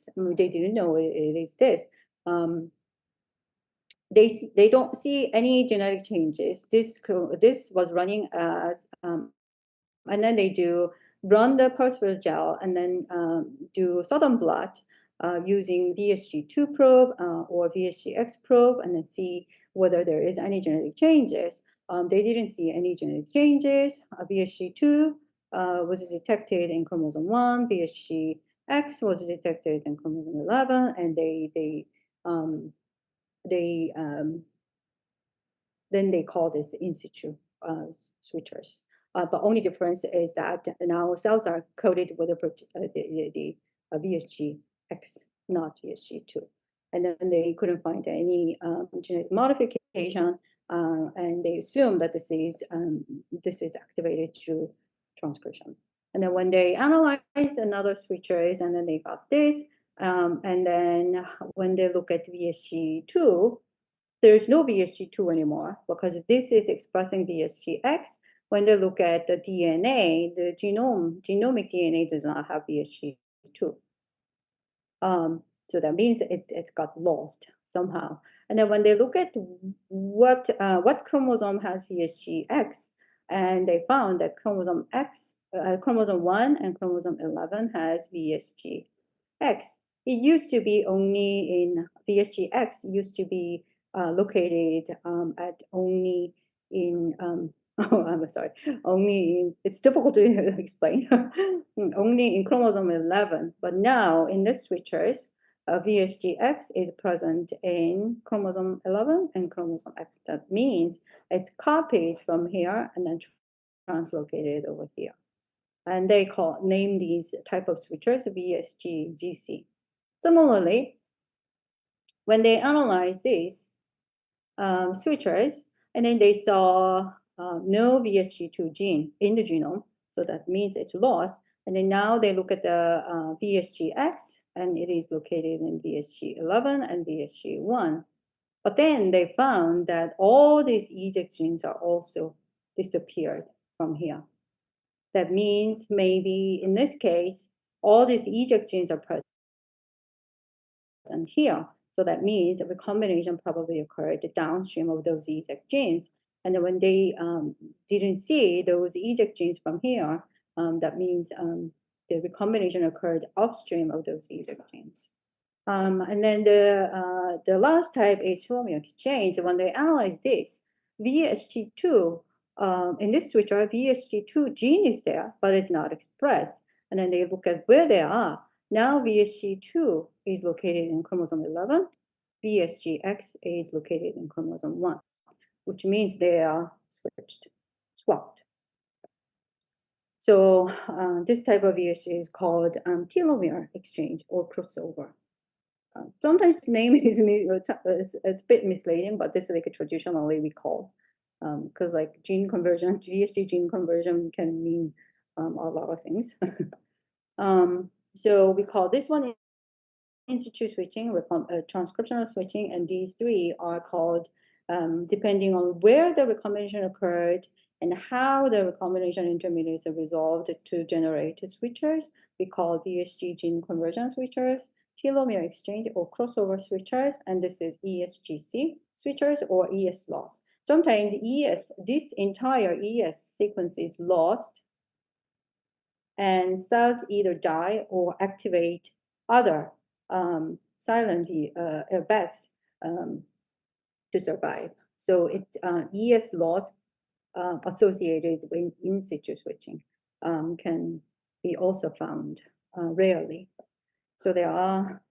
this. They didn't know it is this. They don't see any genetic changes. This was running as, and then they run the pulsar gel and then do southern blot using VSG2 probe or VSGX probe, and then see whether there is any genetic changes. They didn't see any genetic changes. VSG2 was detected in chromosome 1, VSGX was detected in chromosome 11, and then they call this in situ switchers. But only difference is that now cells are coated with the VSGX, not VSG2. And then they couldn't find any genetic modification, and they assume that this is activated through transcription. And then when they analyzed another switchers, and then they got this, and then when they look at VSG2, there's no VSG2 anymore because this is expressing VSGX. When they look at the DNA, the genomic DNA does not have VSG2. So that means it's got lost somehow. And then when they look at what chromosome has VSGX, and they found that chromosome 1 and chromosome 11 has VSGX. It used to be only in VSGX used to be located at only in oh, I'm sorry, only in, it's difficult to explain, only in chromosome 11, but now in the switchers, VSGX is present in chromosome 11 and chromosome X. That means it's copied from here and then translocated over here. And they name these type of switchers VSG-GC. Similarly, when they analyze these switchers, and then they saw no VSG2 gene in the genome, so that means it's lost. And then now they look at the VSGX, and it is located in VSG11 and VSG1. But then they found that all these eject genes are also disappeared from here. That means maybe in this case, all these eject genes are present here. So that means a recombination probably occurred downstream of those eject genes. And then when they didn't see those eject genes from here, that means the recombination occurred upstream of those eject genes. And then the last type is telomere exchange. When they analyze this, VSG2, in this switcher, VSG2 gene is there, but it's not expressed. And then they look at where they are. Now VSG2 is located in chromosome 11. VSGX is located in chromosome 1, which means they are swapped. So this type of VSG is called telomere exchange or crossover. Sometimes the name is it's a bit misleading, but this is like traditionally we call, because like gene conversion, VSG gene conversion can mean a lot of things. So we call this one in situ switching, transcriptional switching, and these three are called, depending on where the recombination occurred and how the recombination intermediates are resolved to generate switchers, we call VSG gene conversion switchers, telomere exchange or crossover switchers, and this is ESGC switchers or ES loss. Sometimes this entire ES sequence is lost, and cells either die or activate other silent bets to survive. So ES loss associated with in situ switching can be also found rarely. So there are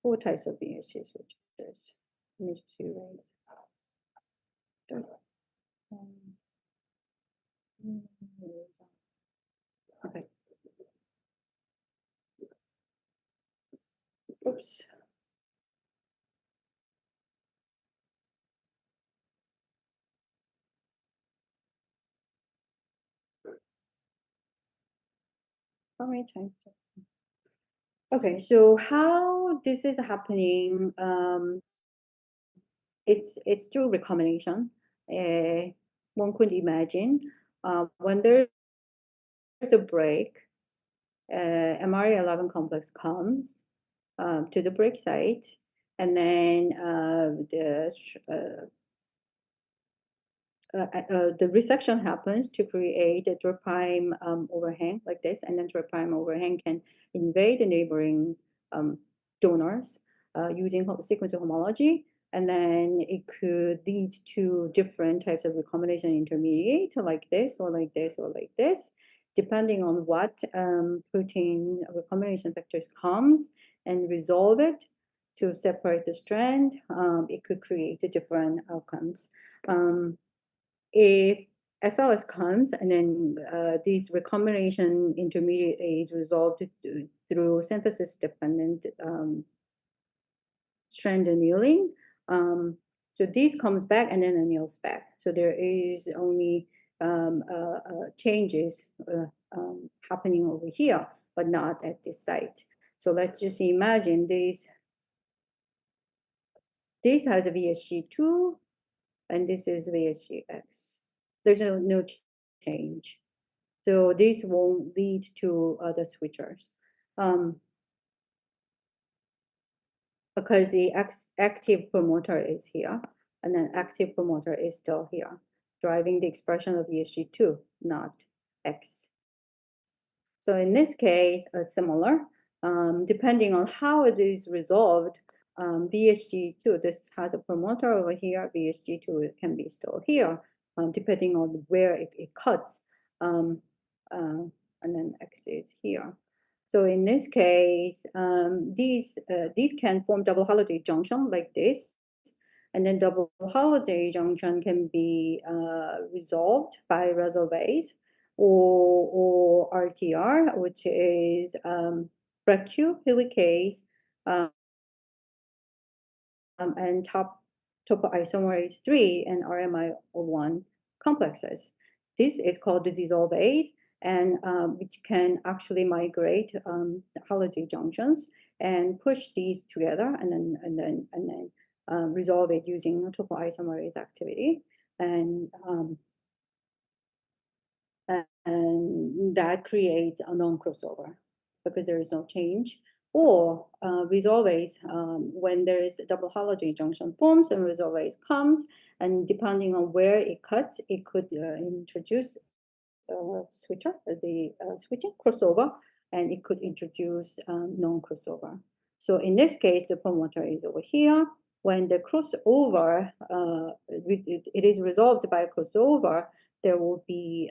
4 types of VSG switchers. Let me just see right. Okay. Oops. How many times? Okay, so how this is happening? It's through recombination. One could imagine when there's a break, mRNA11 complex comes, to the break site, and then the resection happens to create a 3' overhang like this, and then 3' overhang can invade the neighboring donors using sequence homology, and then it could lead to different types of recombination intermediate like this or like this or like this, depending on what protein recombination factors comes and resolve it to separate the strand. It could create different outcomes. If SLS comes and then this recombination intermediate is resolved through synthesis-dependent strand annealing. So this comes back and then anneals back. So there is only changes happening over here, but not at this site. So let's just imagine this. This has a VSG2, and this is VSGX. There's no change. So this won't lead to other switchers. Because the active promoter is here, and then active promoter is still here, driving the expression of VSG2, not X. So in this case, it's similar. Depending on how it is resolved, VSG2, this has a promoter over here, VSG2 can be still here, depending on where it cuts. And then X is here. So in this case, these can form double holiday junction like this. And then double holiday junction can be resolved by resolvase or RTR, which is braq helicase and topoisomerase 3 and RMI01 complexes. This is called the dissolvase, and which can actually migrate the holiday junctions and push these together, and then resolve it using topoisomerase activity, and that creates a non-crossover because there is no change. Or resolvase, when there is a double halogen junction forms and resolvase comes, and depending on where it cuts, it could introduce switcher, the switching crossover, and it could introduce non-crossover. So in this case, the promoter is over here. When the crossover, it is resolved by crossover, there will be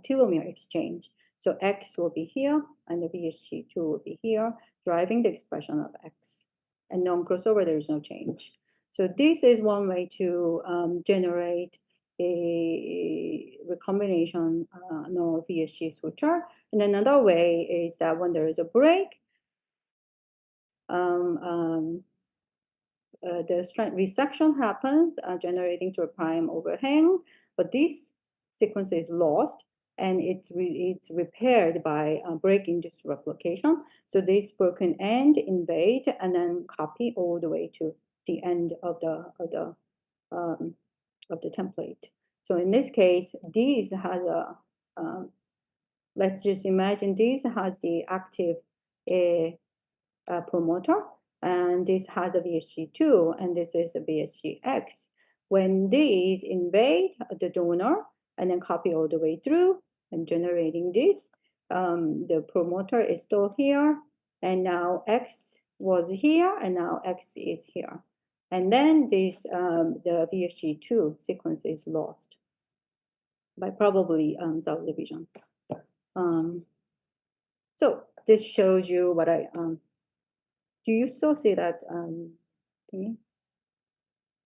telomere exchange. So X will be here, and the VSG2 will be here, driving the expression of X. And non-crossover, there is no change. So this is one way to generate a recombination null VSG switcher. And another way is that when there is a break, the strand resection happens, generating 3' overhang, but this sequence is lost, and it's repaired by break-induced replication. So this broken end invade and then copy all the way to the end of the template. So in this case, this has a let's just imagine this has the active promoter, and this has a VSG2, and this is a VSGX. When these invade the donor and then copy all the way through and generating this, the promoter is still here, and now X was here, and now X is here. And then this, the VSG2 sequence is lost by probably cell division. So this shows you what I, do you still see that thingy?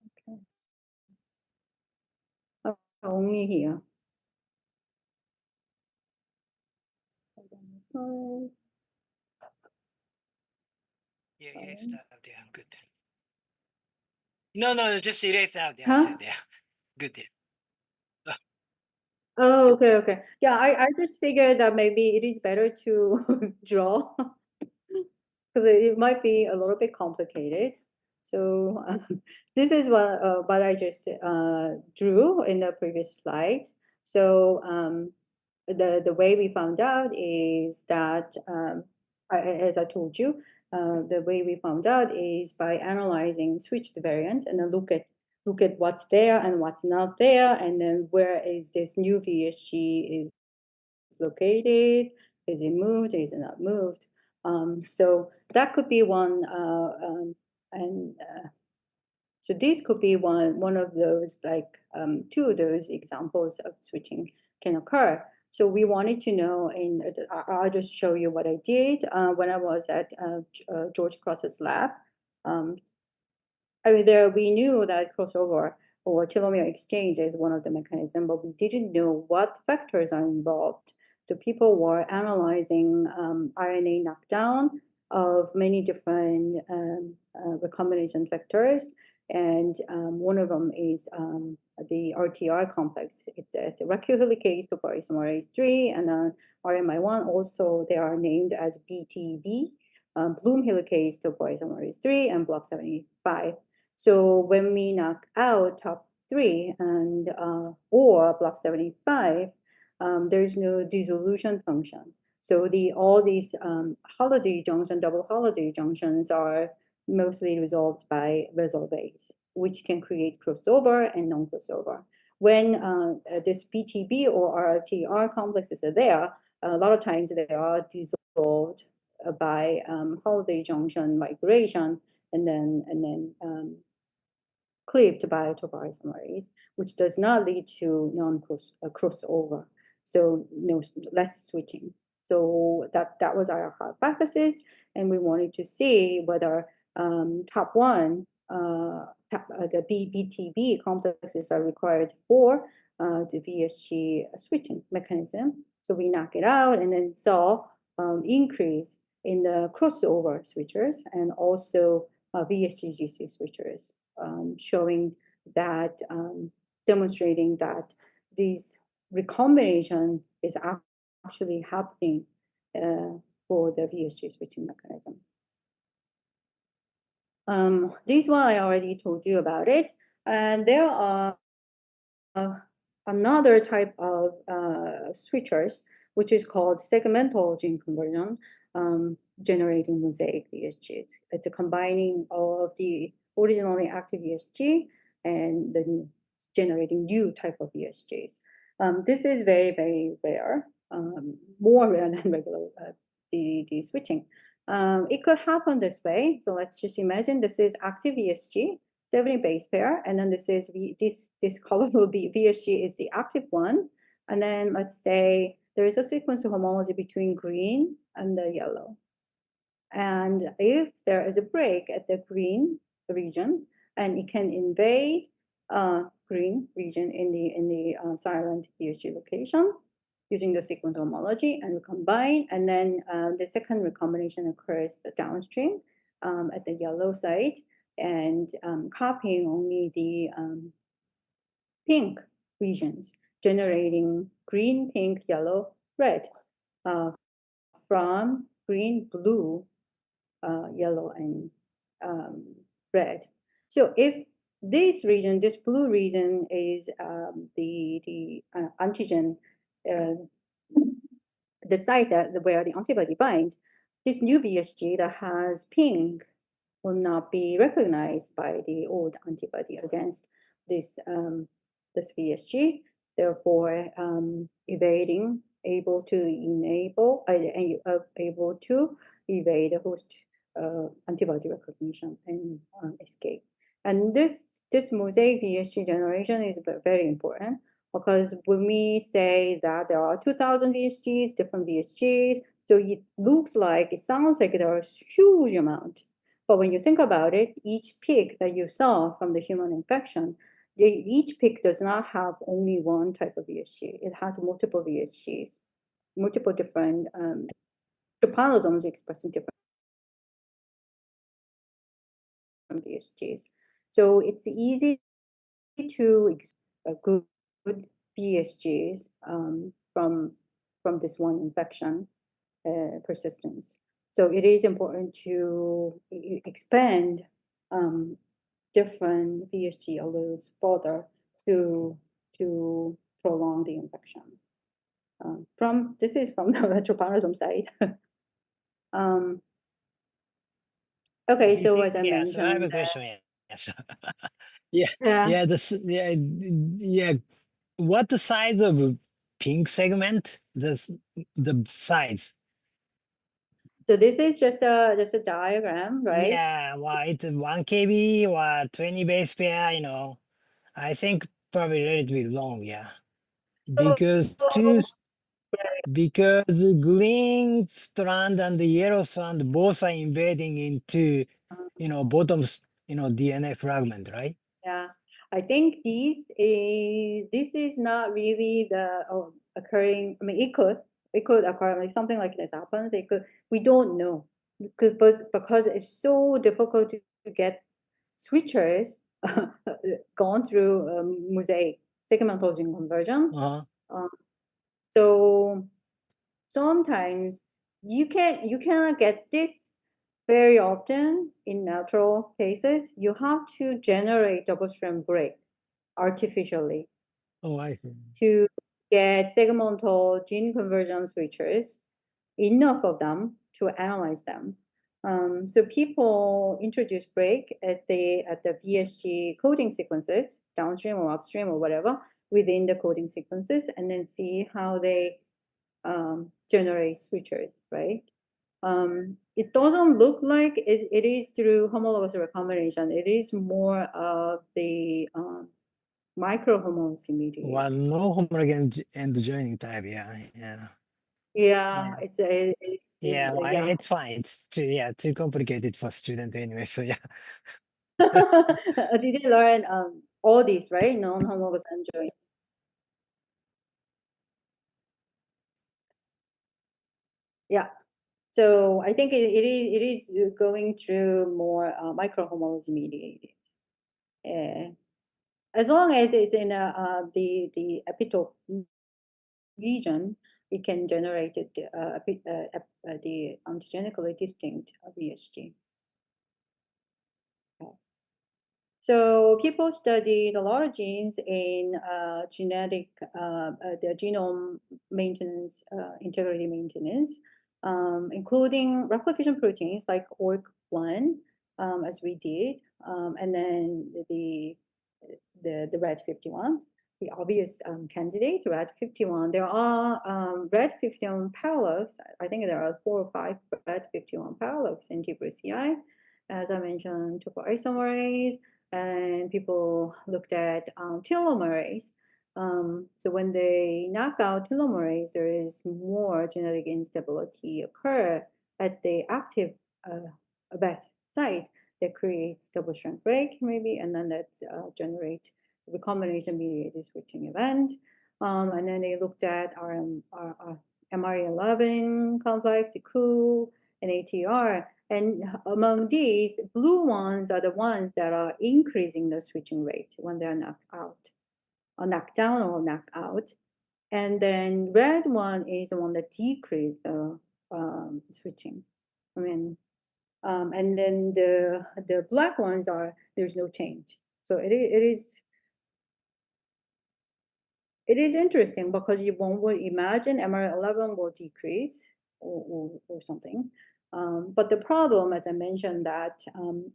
Okay. Oh, only here. Sorry. Yeah, erased out there. I'm good. No, just erase out there. I said there. Good. Oh, okay. Yeah, I just figured that maybe it is better to draw because it might be a little bit complicated. So this is what I just drew in the previous slide. So the way we found out is that, as I told you, the way we found out is by analyzing switched variant and then look at what's there and what's not there, and then where is this new VSG is located, is it moved, is it not moved? So that could be one, so this could be one of those, like two of those examples of switching can occur. So we wanted to know, and I'll just show you what I did when I was at George Cross's lab. I mean, we knew that crossover or telomere exchange is one of the mechanisms, but we didn't know what factors are involved. So people were analyzing RNA knockdown of many different recombination factors, and one of them is the RTR complex. It's a racute helicase topoisomerase 3, and then RMI1 also, they are named as BTB, Bloom helicase topoisomerase 3, and block 75. So when we knock out top 3 and or block 75, there's no dissolution function. So all these holiday junction, double holiday junctions are mostly resolved by resolvase, which can create crossover and non-crossover. When this BTB or RTR complexes are there, a lot of times they are dissolved by holiday junction migration, and then cleaved by topoisomerase, which does not lead to crossover. So less switching. So that was our hypothesis, and we wanted to see whether top one, the BTB complexes are required for the VSG switching mechanism. So we knock it out and then saw increase in the crossover switchers and also VSG-GC switchers, showing that, demonstrating that this recombination is actually happening for the VSG switching mechanism. This one I already told you about it, and there are another type of switchers, which is called segmental gene conversion, generating mosaic VSGs. It's a combining of the originally active VSG and the generating new type of VSGs. This is very, very rare, more rare than regular the switching. It could happen this way. So let's just imagine this is active VSG, 70 base pair, and then this is this color will be VSG is the active one, and then let's say there is a sequence of homology between green and the yellow, and if there is a break at the green region, and it can invade green region in the silent VSG location using the sequence homology and recombine, and then the second recombination occurs downstream at the yellow site, and copying only the pink regions, generating green, pink, yellow, red from green, blue, yellow, and red. So if this region, this blue region is the antigen, the site where the antibody binds, this new VSG that has pink will not be recognized by the old antibody against this this VSG. Therefore, evading, able to enable, able to evade the host antibody recognition and escape. And this mosaic VSG generation is very important, because when we say that there are 2,000 VSGs, different VSGs, so it looks like, it sounds like there are a huge amount. But when you think about it, each peak that you saw from the human infection, each peak does not have only one type of VSG. It has multiple VSGs, multiple different trypanosomes expressing different VSGs. So it's easy to good VSGs from this one infection persistence. So it is important to expand different VSG alleles further to prolong the infection. This is from the trypanosome side. Okay, Do you so think? as I Yeah. So I have mentioned, a question. Yeah. So, yeah. yeah. Yeah. Yeah. Yeah. What the size of a pink segment? The size. So this is just a diagram, right? Yeah. Well, it's 1 kb or 20 base pair. I think probably relatively long. Yeah. So Because two Because the green strand and the yellow strand both are invading into, bottom's, DNA fragment, right? yeah, I think this is not really the occurring. I mean, it could occur like something like this happens. It could, we don't know because it's so difficult to get switchers gone through mosaic segmental gene conversion. Uh-huh. Um, so sometimes you cannot get this very often in natural cases. You have to generate double strand break artificially Oh, I see. to get segmental gene conversion switchers, enough of them to analyze them. So people introduce break at the VSG coding sequences, downstream or upstream or whatever, within the coding sequences, and then see how they generate switchers, right? It doesn't look like it is through homologous recombination. It is more of the microhomology Well, mediated. no homologous end joining type. Yeah, yeah, Yeah, yeah. it's Yeah, well, yeah. it's fine. It's too complicated for student anyway. So yeah. Did they learn all these, right? Non-homologous end. Yeah. So I think it is going through more microhomology mediated. As long as it's in the epitope region, it can generate the antigenically distinct VSG. So people studied a lot of genes in the genome maintenance, integrity maintenance, including replication proteins like ORC1, as we did, and then the RAD51, the obvious candidate, RAD51. There are RAD51 paralogs. I think there are 4 or 5 RAD51 paralogs in TBCI. As I mentioned, topoisomerase, and people looked at telomerase. So when they knock out telomerase, there is more genetic instability occur at the active base site that creates double strand break maybe, and then that generate recombination mediated switching event. And then they looked at our MRE11 complex, the COO, and ATR. And among these, blue ones are the ones that are increasing the switching rate when they're knocked out, or knocked down or knocked out. And then red one is the one that decrease the switching. I mean, and then the black ones are, there's no change. So it is interesting because one would imagine MR11 will decrease or something. But the problem, as I mentioned, that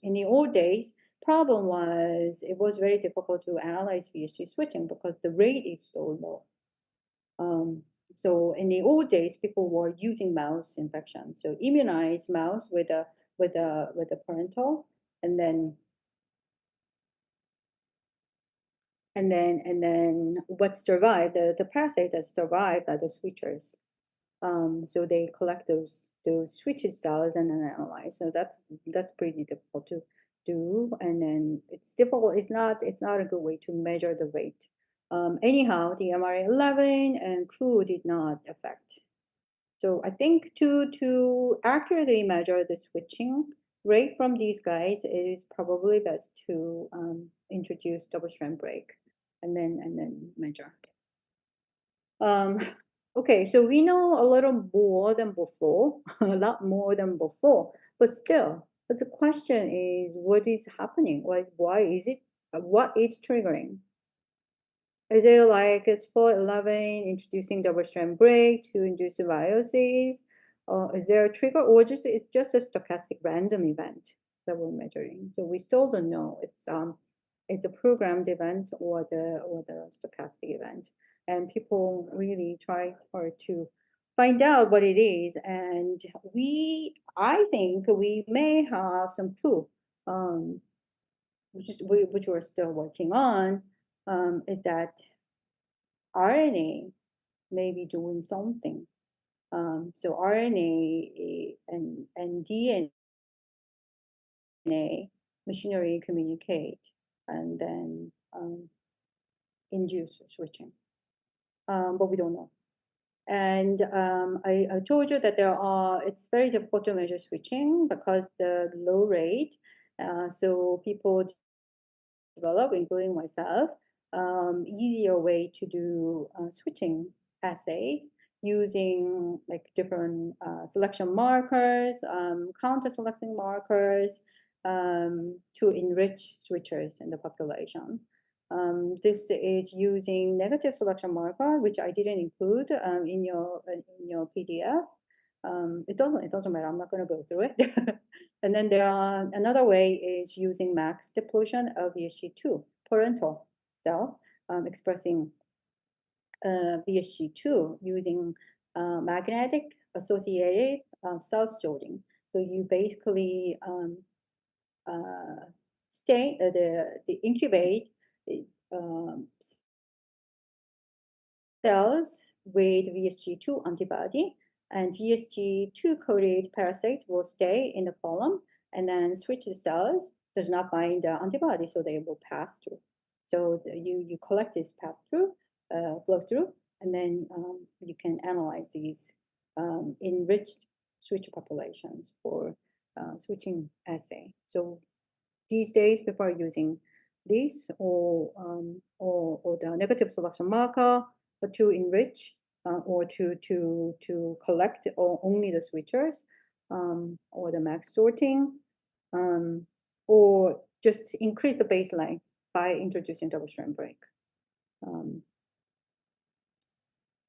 in the old days, problem was it was very difficult to analyze VSG switching because the rate is so low. So in the old days, people were using mouse infection, so immunize mouse with a parental, and then what survived, the parasites that survived are the switchers. So they collect those switches cells and then analyze. So that's pretty difficult to do, and then it's difficult. It's not a good way to measure the rate. Anyhow, the MRA11 and COO did not affect. So I think to accurately measure the switching rate from these guys, it is probably best to introduce double strand break and then measure. Okay, so we know a little more than before, a lot more than before, but still, but the question is, what is happening? Like, why is it? What is triggering? Is it like it's for 11 introducing double strand break to induce symbiosis? Or is there a trigger, or it's just a stochastic random event? that we're measuring. So we still don't know it's a programmed event or the stochastic event. And people really try hard to find out what it is. And I think we may have some clue, which we're still working on, is that RNA may be doing something. So RNA and DNA machinery communicate and then induce switching, but we don't know. And I told you that it's very difficult to measure switching because the low rate. So people develop, including myself, easier way to do switching assays using like different selection markers, counter selection markers to enrich switchers in the population. This is using negative selection marker, which I didn't include in your PDF. It doesn't matter. I'm not going to go through it. And then another way is using max depletion of VSG2 parental cell expressing VSG2 using magnetic associated cell sorting. So you basically incubate cells with VSG2 antibody, and VSG2 coded parasite will stay in the column, and then switched cells does not bind the antibody, so they will pass through. So you collect this pass through, flow through, and then you can analyze these enriched switch populations for switching assay. So these days, people are using this or the negative selection marker to enrich or to collect only the switchers or the max sorting or just increase the baseline by introducing double strand break.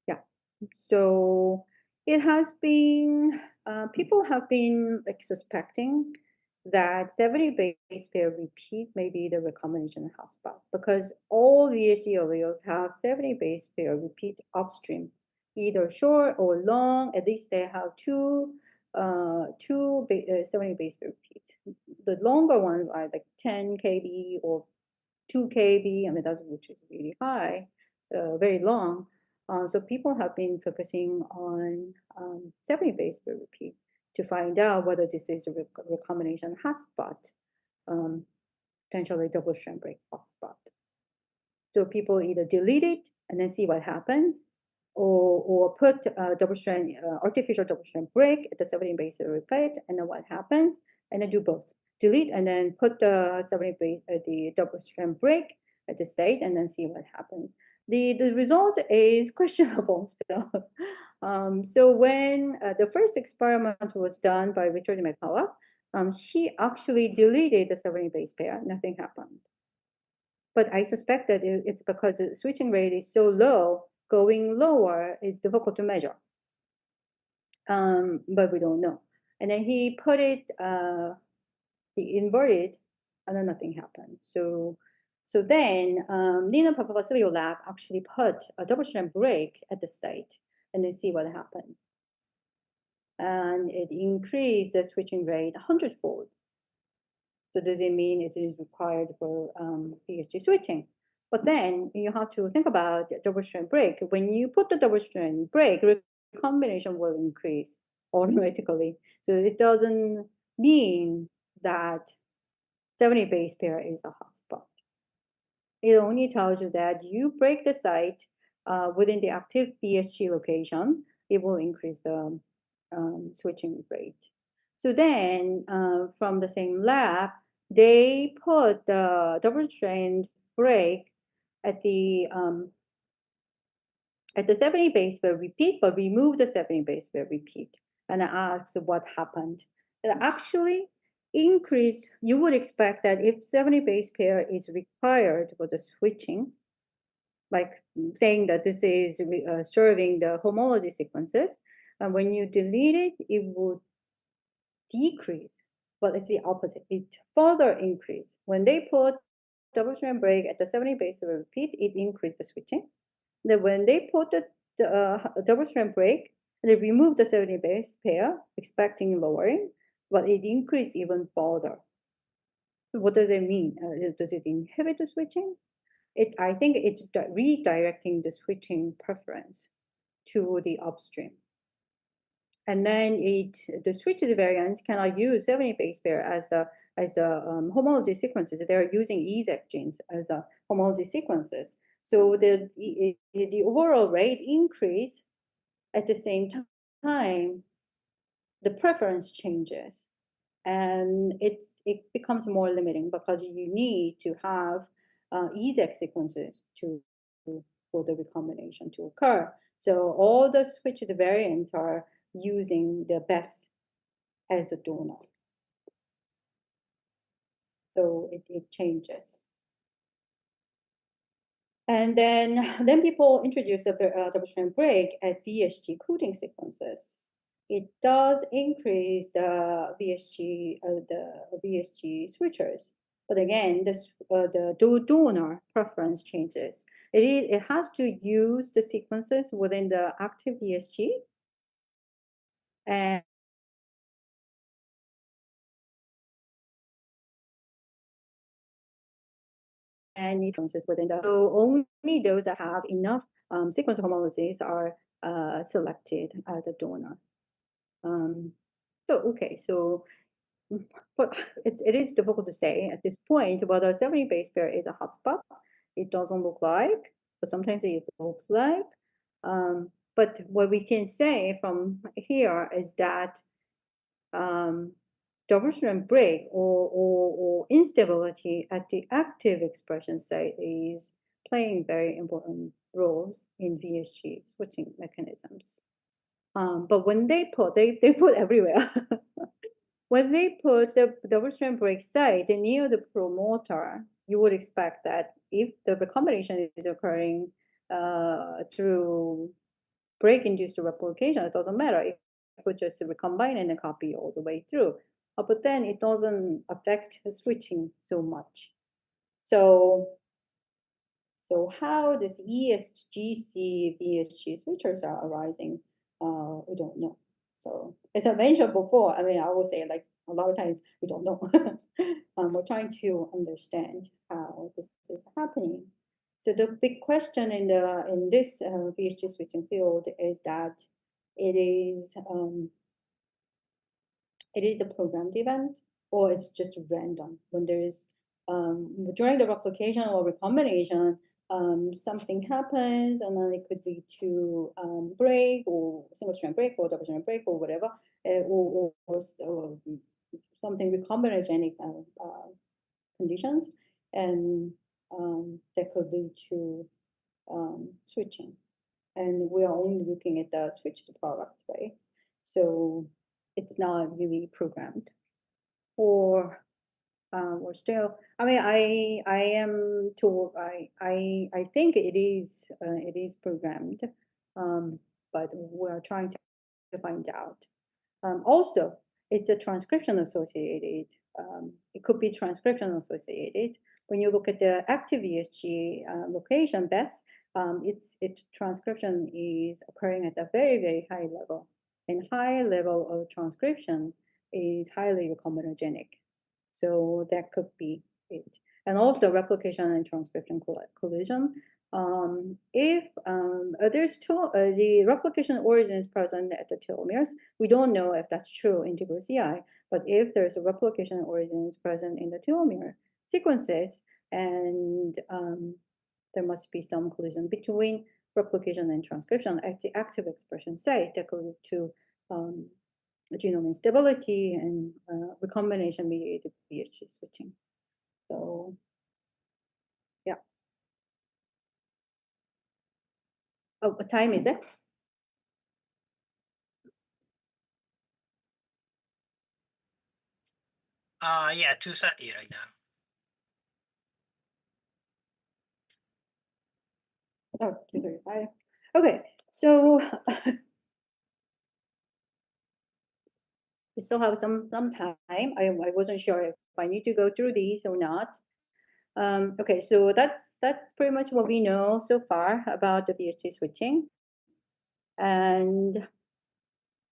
Yeah, so it has been, people have been like suspecting that 70 base pair repeat may be the recombination hotspot because all VSG alleles have 70 base pair repeat upstream, either short or long. At least they have two 70 base pair repeats. The longer ones are like 10 kb or 2 kb. I mean, that's which is really high, very long. So people have been focusing on 70 base pair repeat to find out whether this is a recombination hotspot, potentially double strand break hotspot. So people either delete it and then see what happens, or put double strand artificial double strand break at the 70 base pair repeat, and then what happens, and then do both. Delete and then put the 70 base the double strand break at the site, and then see what happens. The result is questionable still. So when the first experiment was done by Richard McCullough, he actually deleted the 70 base pair. Nothing happened. But I suspect that it's because the switching rate is so low, going lower is difficult to measure. But we don't know. And then he put it, he inverted, and then nothing happened. So then Nina Papavasilio lab actually put a double strand break at the site and then see what happened. And it increased the switching rate 100-fold. So does it mean it is required for VSG switching? But then you have to think about the double strand break. When you put the double strand break, recombination will increase automatically. So it doesn't mean that 70 base pair is a hotspot. It only tells you that you break the site within the active VSG location, it will increase the switching rate. So then from the same lab, they put the double strand break at the 70 base pair repeat, but remove the 70 base pair repeat. And I asked what happened. It actually increased. You would expect that if 70 base pair is required for the switching, like saying that this is serving the homology sequences, and when you delete it, it would decrease. but it's the opposite. It further increased. When they put double strand break at the 70 base repeat, it increased the switching. Then when they put the double strand break, they removed the 70 base pair, expecting lowering, but it increased even further. So what does it mean? Does it inhibit the switching? I think it's redirecting the switching preference to the upstream. And then the switched variants cannot use 70 base pair as the homology sequences. They're using EZEC genes as homology sequences. So the overall rate increase at the same time, the preference changes. And it becomes more limiting because you need to have EZEC sequences for the recombination to occur. So all the switched variants are using the BES as a donor. So it changes. And then people introduce the double strand break at VSG coding sequences. It does increase the VSG switchers, but again, the donor preference changes. It has to use the sequences within the active VSG, and sequences within the. So only those that have enough sequence homologies are selected as a donor. But it is difficult to say at this point whether 70 base pair is a hotspot. It doesn't look like, but sometimes it looks like. But what we can say from here is that double strand break or instability at the active expression site is playing very important roles in VSG switching mechanisms. But when they put everywhere. When they put the double strand break site near the promoter, you would expect that if the recombination is occurring through break-induced replication, it doesn't matter. It could just recombine and then copy all the way through. But then it doesn't affect the switching so much. So how this ESGC VSG switchers are arising, we don't know. So as I mentioned before, I mean, I will say like a lot of times we don't know. We're trying to understand how this is happening. So the big question in this VSG switching field is that it is a programmed event, or it's just random when there is during the replication or recombination, something happens, and then it could lead to break or single strand break or double strand break or whatever, or something recombinogenic conditions, and that could lead to switching. And we are only looking at the switched product, right? So it's not really programmed. Or we're still. I mean, I am told. I think it is programmed, but we're trying to find out. Also, it's a transcription associated. It could be transcription associated. When you look at the active ESG location, BES, its transcription is occurring at a very, very high level. And high level of transcription is highly recombinogenic. So that could be it. And also replication and transcription collision. If there's the replication origin is present at the telomeres, we don't know if that's true in TBCI, but if there's a replication origin is present in the telomere sequences, and there must be some collision between replication and transcription at the active expression site that could lead to genome instability and recombination mediated VSG switching. So, yeah. Oh, what time is it? Yeah, 2:30 right now. Oh, 2:35. Okay, so We still have some time. I wasn't sure if I need to go through these or not. Okay, so that's pretty much what we know so far about the VHC switching. And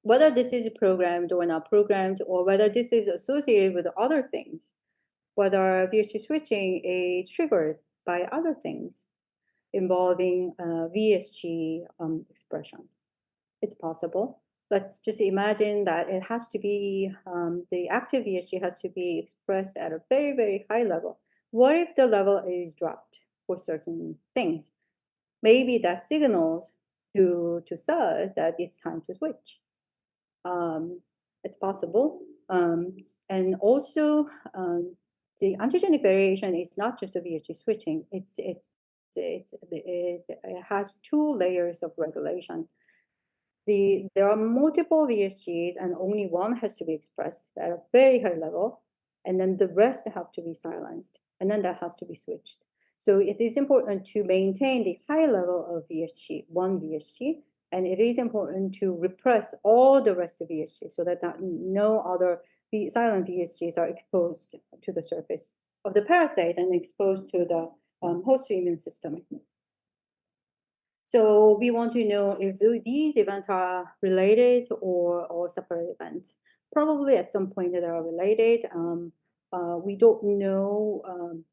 whether this is programmed or not programmed, or whether this is associated with other things, whether VHC switching is triggered by other things involving VSG expression. It's possible. Let's just imagine that it has to be, the active VSG has to be expressed at a very, very high level. What if the level is dropped for certain things? Maybe that signals to cells that it's time to switch. It's possible. And also, the antigenic variation is not just a VHG switching. It has two layers of regulation. There are multiple VSGs and only one has to be expressed at a very high level, and then the rest have to be silenced, and then that has to be switched. So it is important to maintain the high level of VSG, one VSG, and it is important to repress all the rest of VSG so that no other silent VSGs are exposed to the surface of the parasite and exposed to the host immune system. So we want to know if these events are related or separate events. Probably at some point they are related. We don't know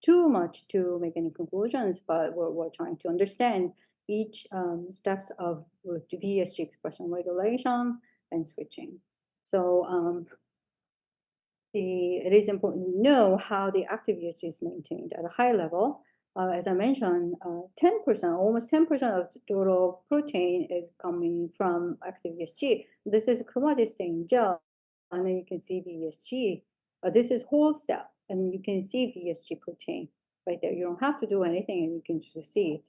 too much to make any conclusions, but we're trying to understand each steps of the VSG expression regulation and switching. So it is important to know how the active VSG is maintained at a high level. As I mentioned, 10%, almost 10% of the total protein is coming from active VSG. This is chromatostain gel, and then you can see VSG. This is whole cell, and you can see VSG protein right there. You don't have to do anything, and you can just see it.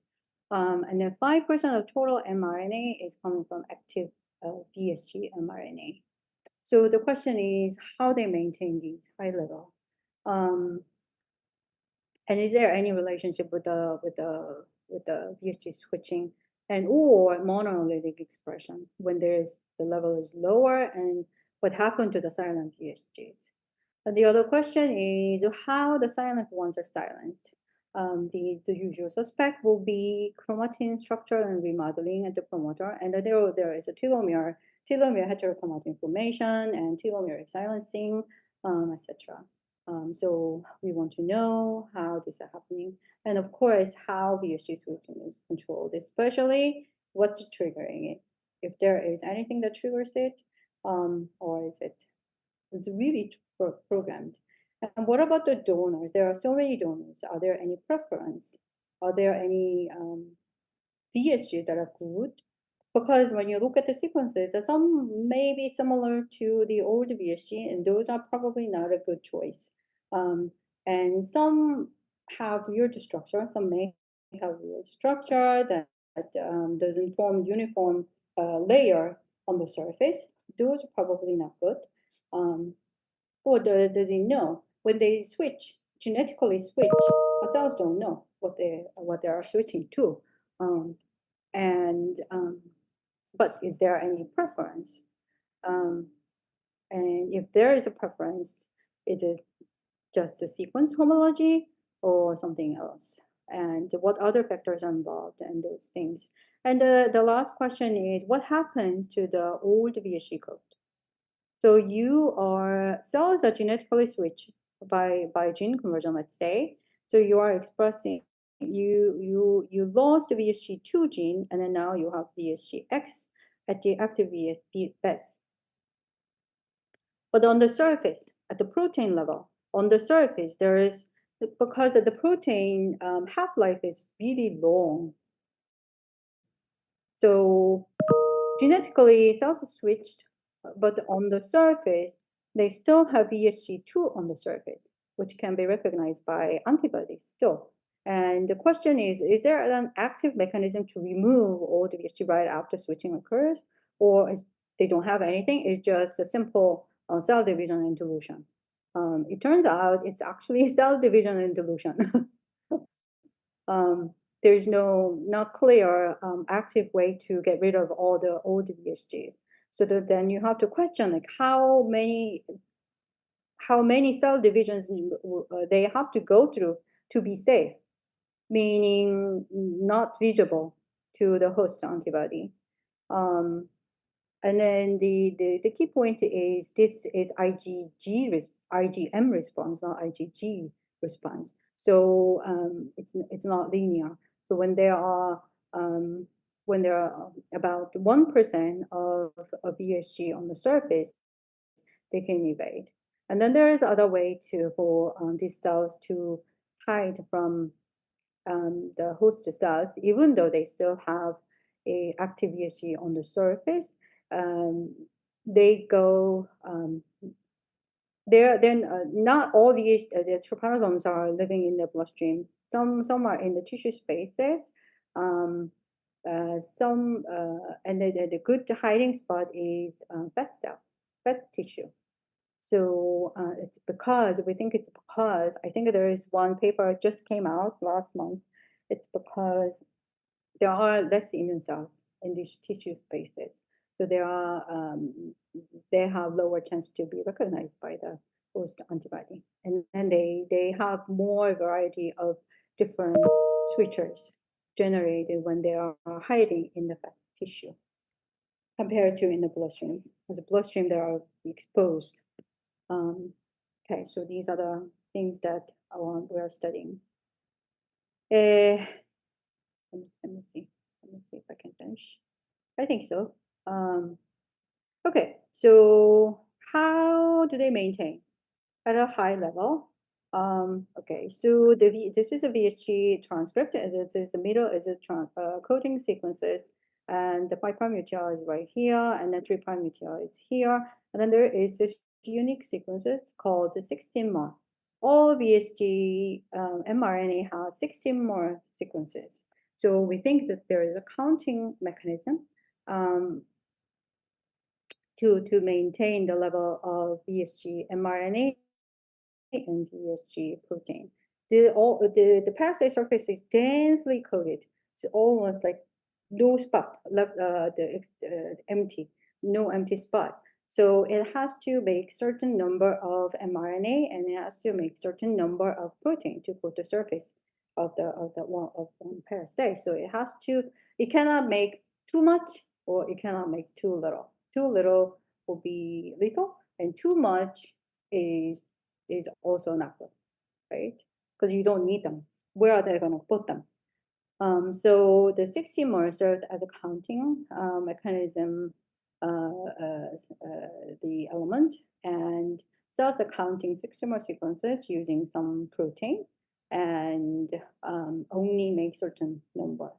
And then 5% of total mRNA is coming from active VSG mRNA. So the question is how they maintain these high level. And is there any relationship with the VSG switching and or monoallelic expression when the level is lower, and what happened to the silent VSGs? And the other question is how the silent ones are silenced. The usual suspect will be chromatin structure and remodeling at the promoter, and there is a telomere heterochromatin formation and telomere silencing, etc. So we want to know how this is happening, and of course how VSG switching is controlled, especially what's triggering it. If there is anything that triggers it, or is it's really programmed. And what about the donors? There are so many donors. Are there any preference? Are there any VSG that are good? Because when you look at the sequences, some may be similar to the old VSG, and those are probably not a good choice. And some have weird structure. Some may have weird structure that doesn't form uniform layer on the surface. Those are probably not good. Or does it know when they switch, genetically switch? Our cells don't know what they are switching to. But is there any preference? And if there is a preference, is it just a sequence homology or something else? And what other factors are involved in those things? And the last question is, what happens to the old VSG code? So cells are genetically switched by gene conversion, let's say. So you are expressing, you lost the VSG2 gene, and then now you have VSGX at the active VSGS. But on the surface, at the protein level, on the surface, there is, because the protein half-life is really long. So genetically, cells are switched, but on the surface, they still have VSG2 on the surface, which can be recognized by antibodies still. And the question is there an active mechanism to remove all the VSG right after switching occurs? Or they don't have anything, it's just a simple cell division and dilution. It turns out it's actually cell division and dilution. There's not clear active way to get rid of all the old VSGs. So then you have to question like how many cell divisions they have to go through to be safe, meaning not visible to the host antibody. And then the key point is this is IgM response, not IgG response. So it's not linear. So when there are about 1% of VSG on the surface, they can evade. And then there is other way for these cells to hide from the host cells, even though they still have a active VSG on the surface. They go then not all the trypanosomes are living in the bloodstream. Some are in the tissue spaces. And the good hiding spot is fat tissue. So it's because I think there is one paper just came out last month. It's because there are less immune cells in these tissue spaces. So they have lower chance to be recognized by the host antibody. And then they have more variety of different switchers generated when they are hiding in the fat tissue compared to in the bloodstream. As the bloodstream, they are exposed. Okay, so these are the things that we are studying. Let me see if I can finish. I think so. Okay, so how do they maintain at a high level? Okay, so this is a VSG transcript, and this is the middle is a coding sequences, and the 5' UTR is right here, and then 3' UTR is here, and then there is this unique sequences called the 16-mer. All VSG mRNA has 16 more sequences. So we think that there is a counting mechanism to maintain the level of VSG mRNA and VSG protein. The parasite surface is densely coated. It's almost like no spot left, empty, no empty spot. So it has to make certain number of mRNA and it has to make certain number of protein to coat the surface of the parasite. So it cannot make too much or it cannot make too little. Too little will be lethal, and too much is also not good, right? Because you don't need them. Where are they going to put them? So the 16-mer served as a counting mechanism, the element, and cells are counting 16-mer sequences using some protein and only make certain number.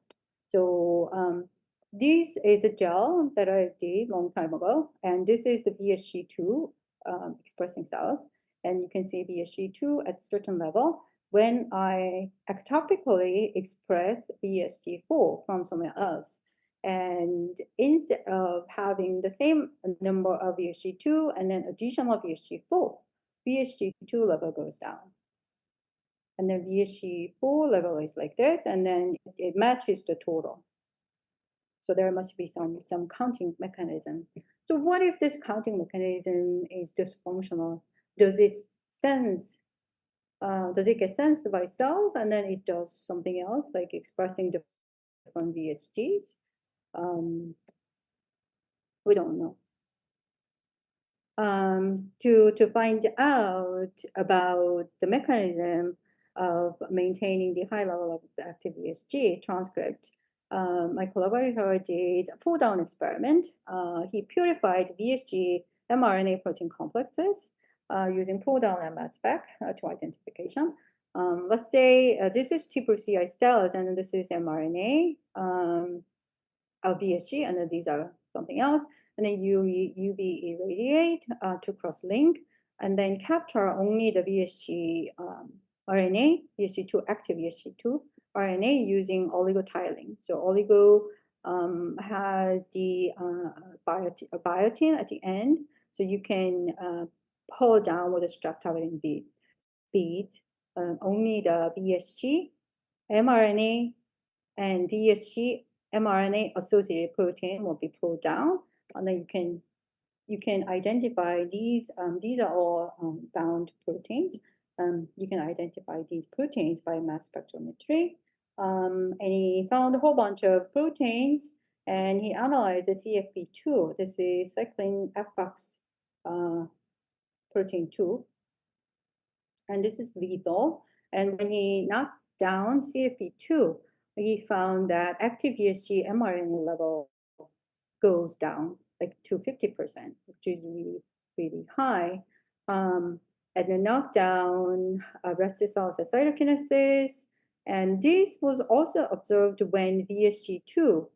So this is a gel that I did long time ago, and this is the VSG2 expressing cells, and you can see VSG2 at a certain level when I ectopically express VSG4 from somewhere else. And instead of having the same number of VSG2 and then additional VSG4, VSG2 level goes down. And then VSG4 level is like this, and then it matches the total. So there must be some counting mechanism. So what if this counting mechanism is dysfunctional? Does it get sensed by cells and then it does something else, like expressing different VSGs? We don't know. To find out about the mechanism of maintaining the high level of the active VSG transcript, my collaborator did a pull-down experiment. He purified VSG mRNA protein complexes using pull-down and mass spec to identification. Let's say this is TCI cells and this is mRNA of VSG, and then these are something else. And then UV irradiate to cross-link, and then capture only the VSG RNA, VSG2, active VSG2 RNA using oligotiling. So oligo has the biotin at the end, so you can pull down with the strep beads only the VSG, mRNA, and VSG mRNA associated protein will be pulled down, And then you can identify these. These are all bound proteins. You can identify these proteins by mass spectrometry. And he found a whole bunch of proteins, and he analyzed the CFP2. This is cyclin F-FOX protein 2, and this is lethal. And when he knocked down CFP2, he found that active VSG mRNA level goes down like to 50%, which is really, really high. And then knockdown red cells cytokinesis. And this was also observed when VSG2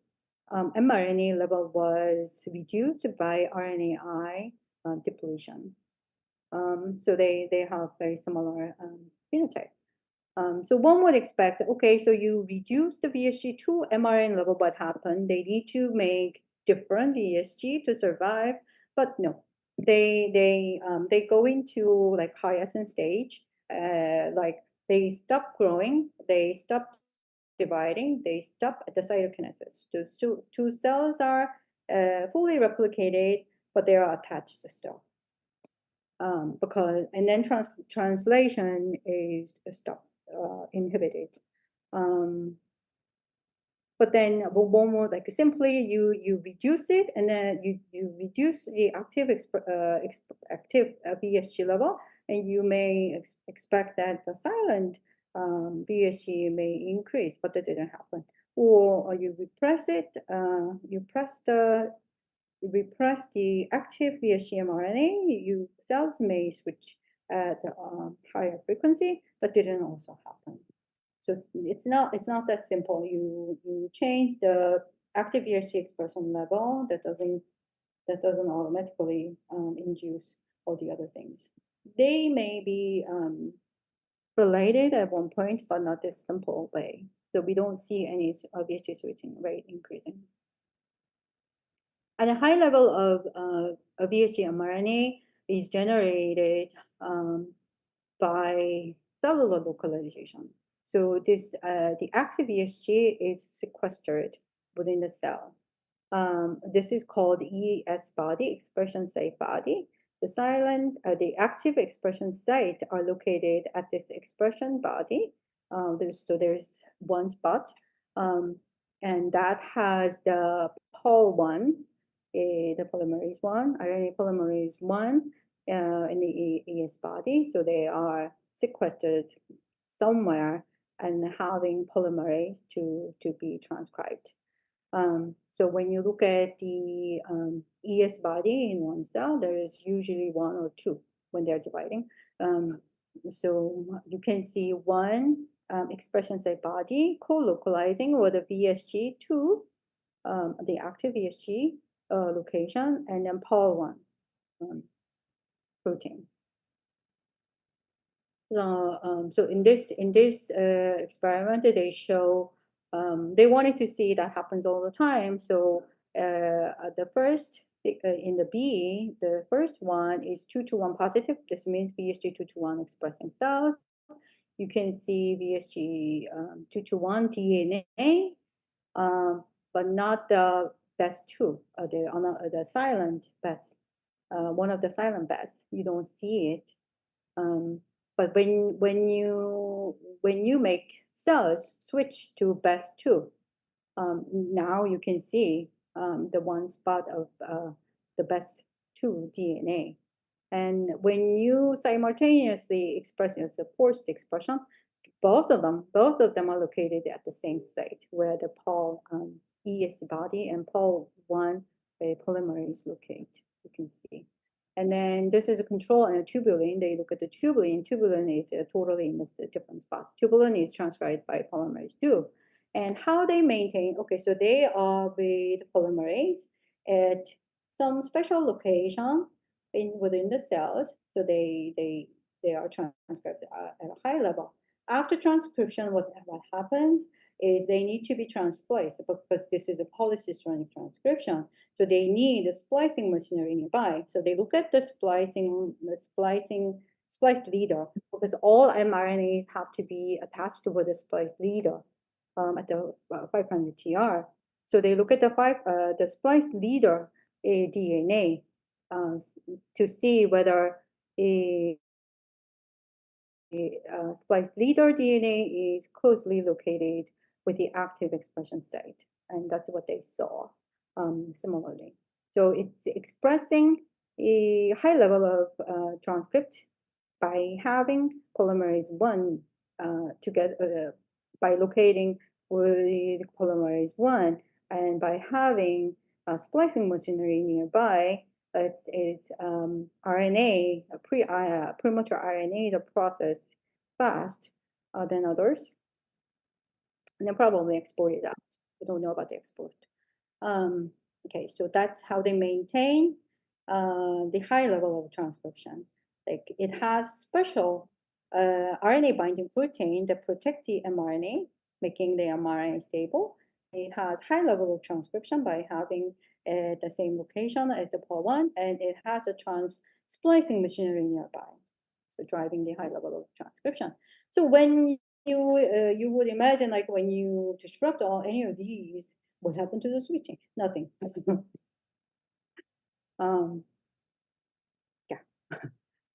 mRNA level was reduced by RNAi depletion. So they have very similar phenotype. So one would expect, okay, so you reduce the VSG2 mRNA level, what happened? They need to make different VSG to survive, but no, they go into like quiescent stage, like they stop growing, they stop dividing, they stop at the cytokinesis. The two cells are fully replicated, but they are attached still. Because and then translation is stopped, inhibited. But then one more like simply you reduce it, and then you reduce the active VSG level, and you may expect that the silent VSG may increase, but that didn't happen. Or you repress it, you repress the active VSG mRNA, cells may switch at higher frequency, but didn't also happen. So it's not that simple. You change the active VSG expression level, that doesn't automatically induce all the other things. They may be related at one point, but not this simple way. So we don't see any VSG switching rate increasing. At a high level of VSG mRNA is generated by cellular localization. So this the active VSG is sequestered within the cell. This is called ES body, expression site body. The active expression site are located at this expression body. There's one spot, and that has the POL1, the polymerase 1, RNA polymerase 1, in the ES body. So they are sequestered somewhere and having polymerase to be transcribed. So when you look at the ES body in one cell, there is usually one or two when they're dividing. So you can see one expression site body co-localizing with a VSG to the active VSG location, and then POL1 protein. So in this experiment, they show they wanted to see that happens all the time. So the first in the B, the first one is 2-to-1 positive. This means VSG 2-to-1 expressing cells. You can see VSG 2-to-1 DNA, but not the BES2, the silent BES, one of the silent BES. You don't see it. But when you make cells switch to BES2, now you can see the one spot of the BES2 DNA. And when you simultaneously express it as a forced expression, both of them are located at the same site where the POL ES body and POL1 polymerase locate. You can see. And then this is a control and a tubulin. They look at the tubulin. Tubulin is totally in a different spot. Tubulin is transcribed by polymerase 2. And how they maintain, okay, so they are with polymerase at some special location within the cells. So they are transcribed at a high level. After transcription, what happens is they need to be transpliced because this is a polycistronic transcription. So they need a splicing machinery nearby. So they look at the splice leader, because all mRNAs have to be attached with a splice leader at the 500 TR. So they look at the splice leader a DNA to see whether a splice leader DNA is closely located with the active expression site. And that's what they saw similarly. So it's expressing a high level of transcript by having polymerase 1 together, by locating with polymerase 1, and by having splicing machinery nearby. It's RNA, premature RNAs are processed fast than others, and then probably exported out. We don't know about the export. Okay, so that's how they maintain the high level of transcription. Like it has special RNA binding protein that protect the mRNA, making the mRNA stable. It has high level of transcription by having the same location as the POL1, and it has a trans-splicing machinery nearby, so driving the high level of transcription. So when you would imagine, like when you disrupt any of these, what happened to the switching? Nothing. Yeah.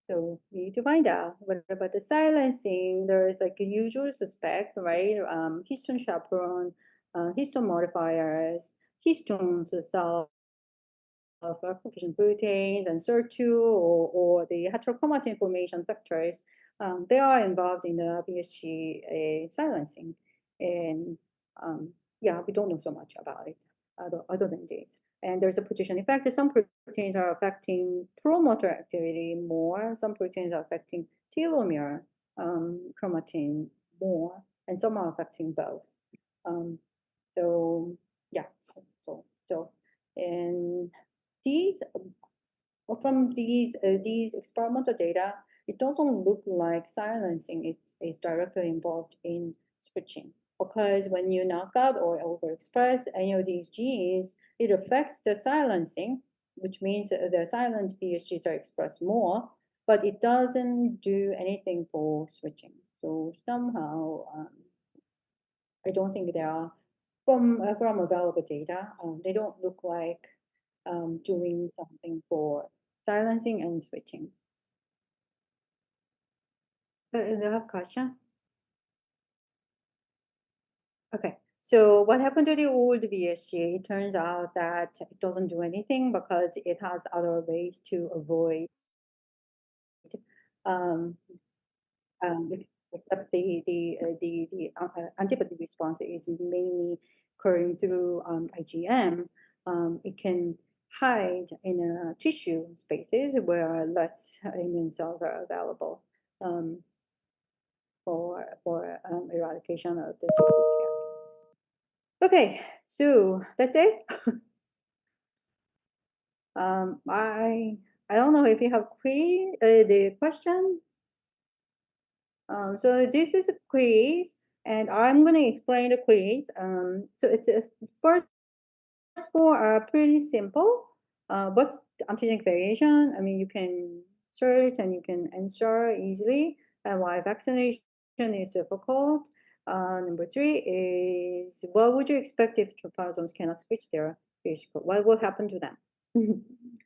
So we need to find out what about the silencing. There is like a usual suspect, right? Histone chaperone, histone modifiers, histones, self replication proteins, and SIR2 or the heterochromatin formation factors. They are involved in the BSG silencing. And yeah, we don't know so much about it other than this. And there's a position effect. Some proteins are affecting promoter activity more. Some proteins are affecting telomere chromatin more, and some are affecting both. So yeah, so and these from these experimental data, it doesn't look like silencing is directly involved in switching, because when you knock out or overexpress any of these genes, it affects the silencing, which means the silent BSGs are expressed more, but it doesn't do anything for switching. So somehow, I don't think they are from available data. They don't look like doing something for silencing and switching. Do you have a question? Okay, so what happened to the old VSG? It turns out that it doesn't do anything because it has other ways to avoid um, except the antibody response is mainly occurring through IgM. It can hide in tissue spaces where less immune cells are available for eradication of the diffuse scabbing. Okay, so that's it. I don't know if you have the question. So this is a quiz, and I'm going to explain the quiz. So it's first four are pretty simple. What's the antigenic variation? I mean, you can search and you can answer easily. And why vaccination is difficult. Number three is, what would you expect if trypanosomes cannot switch their phage code? What will happen to them?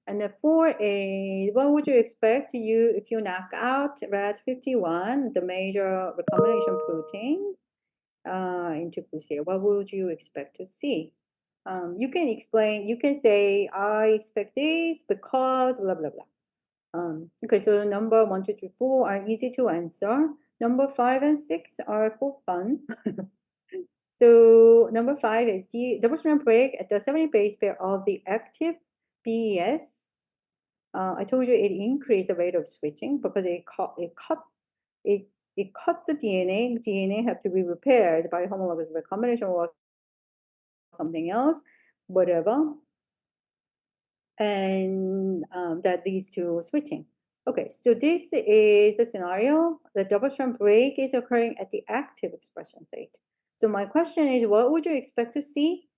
And the four is, what would you expect if you knock out RAD51, the major recombination protein, into Crucia? What would you expect to see? You can explain, you can say, I expect this because blah, blah, blah. Okay, so number 1, 2, 3, 4 are easy to answer. Number 5 and 6 are for fun. So number 5 is the double-strand break at the 70 base pair of the active BES. I told you it increased the rate of switching because it cut the DNA. DNA have to be repaired by homologous recombination or something else, whatever, and that leads to switching. Okay, so this is a scenario. The double-strand break is occurring at the active expression site. So my question is, what would you expect to see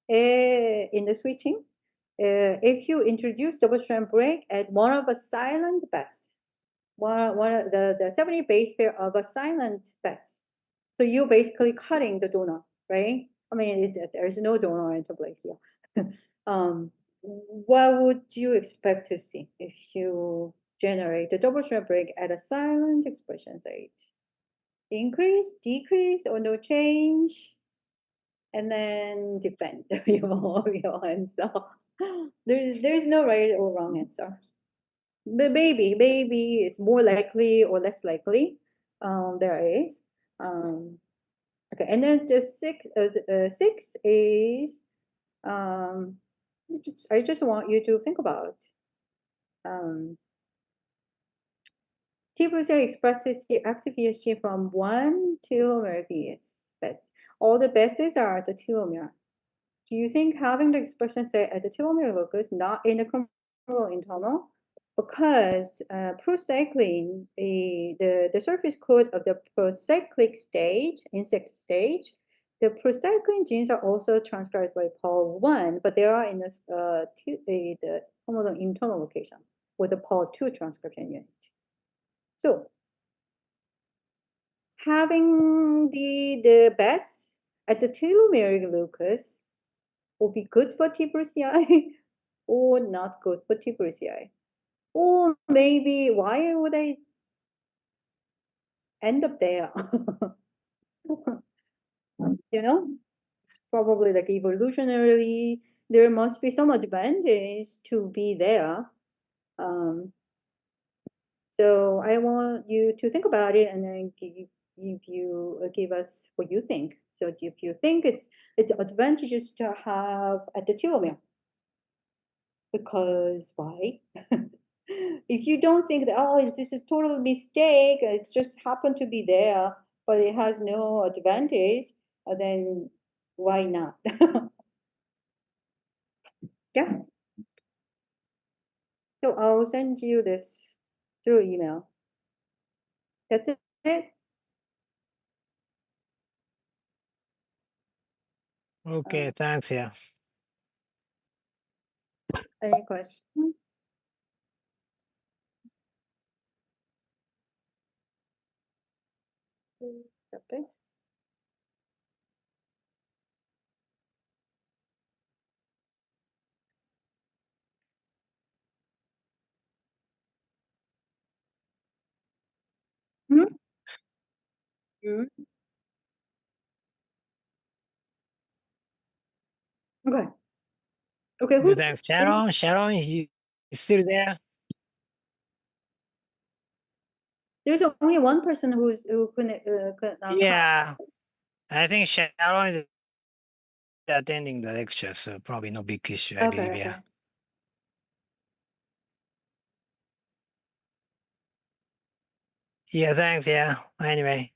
in the switching if you introduce double-strand break at one of a silent base, one of the 70 base pair of a silent base? So you're basically cutting the donor, right? I mean, there's no donor into place here. what would you expect to see if you generate the double strand break at a silent expression rate? Increase, decrease, or no change? And then defend your answer. There's no right or wrong answer. But maybe it's more likely or less likely. There is. Okay, and then the six is I just want you to think about. T Brucia expresses the active ESG from 1 telomere base. That's all the bases are at the telomere. Do you think having the expression set at the telomere locus, not in the chromosomal internal, because procycling, the surface code of the procyclic stage, insect stage, the procycling genes are also transcribed by Pol 1, but they are in the chromosomal internal location with the Pol 2 transcription unit. So having the base at the telomeric locus will be good for T Brucei or not good for T Brucei. Or maybe why would I end up there? You know, it's probably like evolutionarily, there must be some advantage to be there. So I want you to think about it and then give us what you think. So if you think it's advantageous to have at the telomere, because why? If you don't think that, oh, this is total mistake, it's just happened to be there, but it has no advantage, then why not? Yeah. So I'll send you this through email. That's it. Okay, thanks. Yeah. Any questions? Okay. Mhm. Mhm. Okay. Okay. Okay, thanks. Sharon, you still there? There's only one person who couldn't come. Yeah, I think Sharon is attending the lecture, so probably no big issue, I believe. Okay. Yeah. Yeah, thanks. Yeah. Anyway.